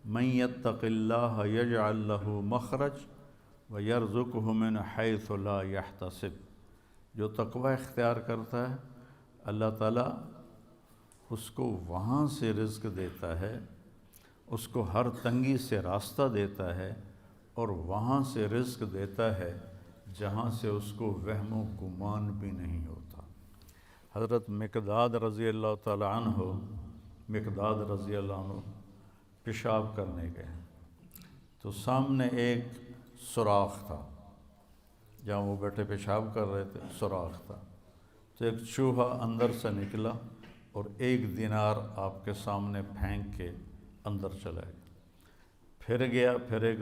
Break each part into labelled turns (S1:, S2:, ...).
S1: من یتق اللہ یجعل لہ مخرج ویرزقہ من حیث لا یحتسب، جو تقوی اختیار کرتا ہے اللہ تعالیٰ اس کو وہاں سے رزق دیتا ہے، اس کو ہر تنگی سے راستہ دیتا ہے، اور وہاں سے رزق دیتا ہے جہاں سے اس کو وہم و گمان بھی نہیں ہوتا۔ حضرت مقداد رضی اللہ تعالیٰ عنہ پیشاب کرنے گئے تو سامنے ایک سوراخ تھا، جہاں وہ بیٹھے پیشاب کر رہے تھے سوراخ تھا، تو ایک چوہا اندر سے نکلا اور 1 دینار آپ کے سامنے پھینک کے اندر چلا گیا، پھر گیا، پھر ایک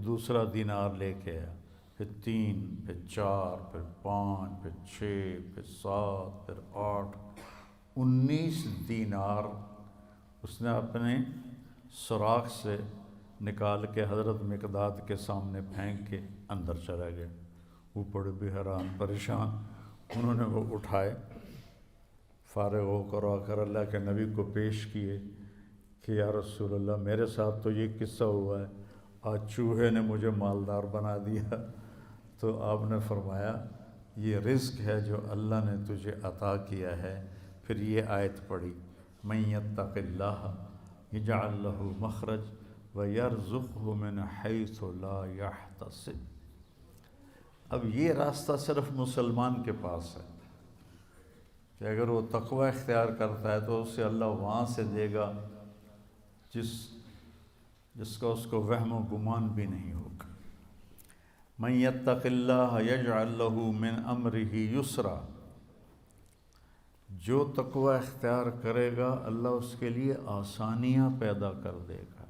S1: دوسرا دینار لے کے آیا، پھر 3، پھر 4، پھر 5، پھر 6، پھر 7، پھر 8، 19 دینار اس نے اپنے سوراخ سے نکال کے حضرت مقداد کے سامنے پھینک کے اندر چلا گیا۔ وہ بڑے بھی حیران پریشان، انہوں نے وہ اٹھائے، فارغ ہو کر آ کر اللہ کے نبی کو پیش کیے کہ یا رسول اللہ میرے ساتھ تو یہ قصہ ہوا ہے، آج چوہے نے مجھے مالدار بنا دیا۔ تو آپ نے فرمایا یہ رزق ہے جو اللہ نے تجھے عطا کیا ہے۔ پھر یہ آیت پڑھی، من یتق اللہ یجعل لہ مخرج ویرزقہ من حیث لا یحتسب۔ اب یہ راستہ صرف مسلمان کے پاس ہے کہ اگر وہ تقوی اختیار کرتا ہے تو اسے اللہ وہاں سے دے گا جس کا اس کو وہم و گمان بھی نہیں ہوگا۔ من یتق اللہ یجعل لہ من امرہ یسرا، جو تقوی اختیار کرے گا اللہ اس کے لیے آسانیاں پیدا کر دے گا۔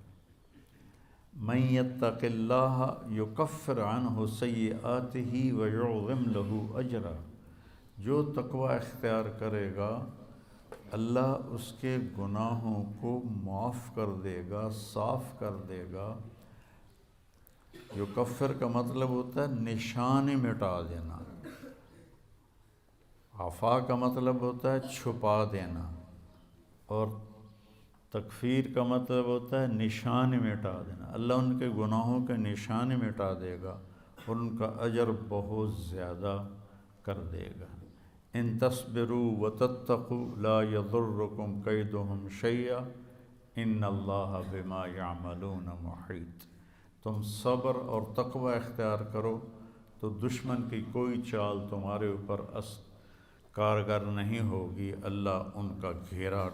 S1: من یتق اللہ یکفر عنہ سیئاتہ ویعظم لہ اجرا، جو تقوی اختیار کرے گا اللہ اس کے گناہوں کو معاف کر دے گا، صاف کر دے گا۔ یکفر کا مطلب ہوتا ہے نشان مٹا دینا، عفا کا مطلب ہوتا ہے چھپا دینا، اور تکفیر کا مطلب ہوتا ہے نشان مٹا دینا۔ اللہ ان کے گناہوں کے نشان مٹا دے گا اور ان کا اجر بہت زیادہ کر دے گا۔ ان تصبروا وتتقوا لا یضرکم کیدہم شیئا ان اللہ بما یعملون محیط۔ تم صبر اور تقوی اختیار کرو تو دشمن کی کوئی چال تمہارے اوپر کارگر نہیں ہوگی، اللہ ان کا گھیرا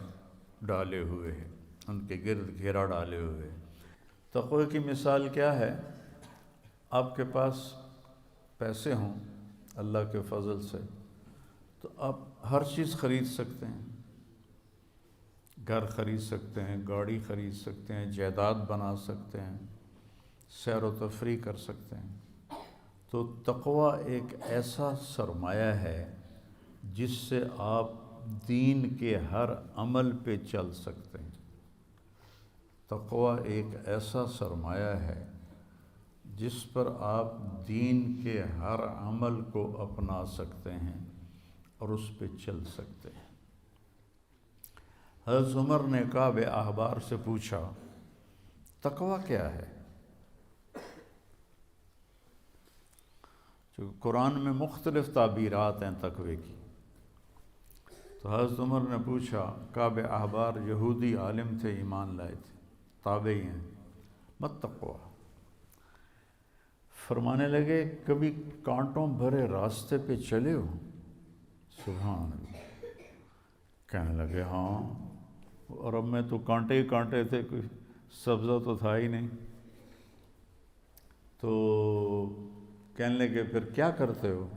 S1: ڈالے ہوئے ہے، ان کے گرد گھیرا ڈالے ہوئے ہے۔ تقوی کی مثال کیا ہے؟ آپ کے پاس پیسے ہوں اللہ کے فضل سے تو آپ ہر چیز خرید سکتے ہیں، گھر خرید سکتے ہیں، گاڑی خرید سکتے ہیں، جائیداد بنا سکتے ہیں، سیر و تفریح کر سکتے ہیں۔ تو تقوی ایک ایسا سرمایہ ہے جس سے آپ دین کے ہر عمل پہ چل سکتے ہیں۔ تقوی ایک ایسا سرمایہ ہے جس پر آپ دین کے ہر عمل کو اپنا سکتے ہیں اور اس پہ چل سکتے ہیں۔ حضرت عمر نے کعب احبار سے پوچھا تقوی کیا ہے؟ چونکہ قرآن میں مختلف تعبیرات ہیں تقوی کی، تو حضرت عمر نے پوچھا، کعب احبار یہودی عالم تھے، ایمان لائے تھے، تابعی ہیں، مت تقوی، فرمانے لگے کبھی کانٹوں بھرے راستے پہ چلے ہو؟ سبحان اللہ، کہنے لگے ہاں، اور اب میں تو کانٹے ہی کانٹے تھے، کوئی سبزہ تو تھا ہی نہیں۔ تو کہنے لگے پھر کیا کرتے ہو؟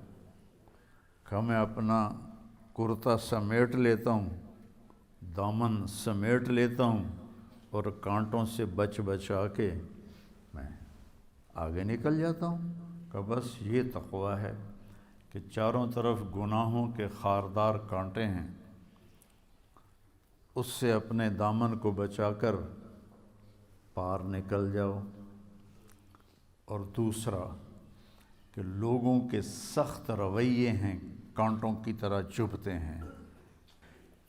S1: کہا میں اپنا کرتا سمیٹ لیتا ہوں، دامن سمیٹ لیتا ہوں اور کانٹوں سے بچا کے میں آگے نکل جاتا ہوں۔ کہ بس یہ تقوی ہے کہ چاروں طرف گناہوں کے خاردار کانٹے ہیں، اس سے اپنے دامن کو بچا کر پار نکل جاؤ۔ اور دوسرا کہ لوگوں کے سخت رویے ہیں، کانٹوں کی طرح چبھتے ہیں،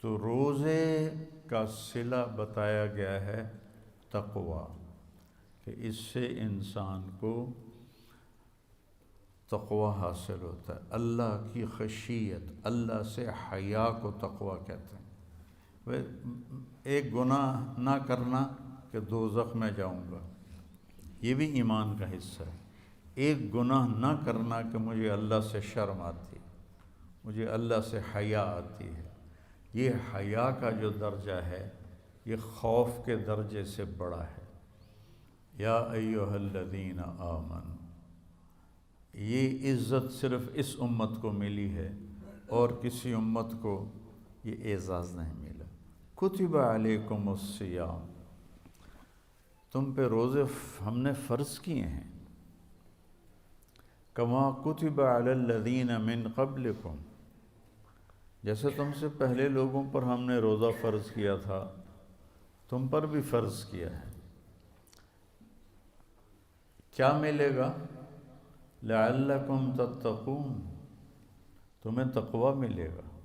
S1: تو روزے کا صلہ بتایا گیا ہے تقوی، کہ اس سے انسان کو تقوی حاصل ہوتا ہے، اللہ کی خشیت، اللہ سے حیا کو تقوی کہتے ہیں۔ ایک گناہ نہ کرنا کہ دوزخ میں جاؤں گا، یہ بھی ایمان کا حصہ ہے۔ ایک گناہ نہ کرنا کہ مجھے اللہ سے شرم آتی ہے، مجھے اللہ سے حیا آتی ہے، یہ حیا کا جو درجہ ہے یہ خوف کے درجے سے بڑا ہے۔ یا ایھا الذین آمنوا، یہ عزت صرف اس امت کو ملی ہے اور کسی امت کو یہ اعزاز نہیں ملا۔ کتب علیکم الصیام، تم پہ روزے ہم نے فرض کیے ہیں، کما کتب علی الذین من قبلکم، جیسے تم سے پہلے لوگوں پر ہم نے روزہ فرض کیا تھا تم پر بھی فرض کیا ہے۔ کیا ملے گا؟ لعلکم تتقون، تمہیں تقوی ملے گا۔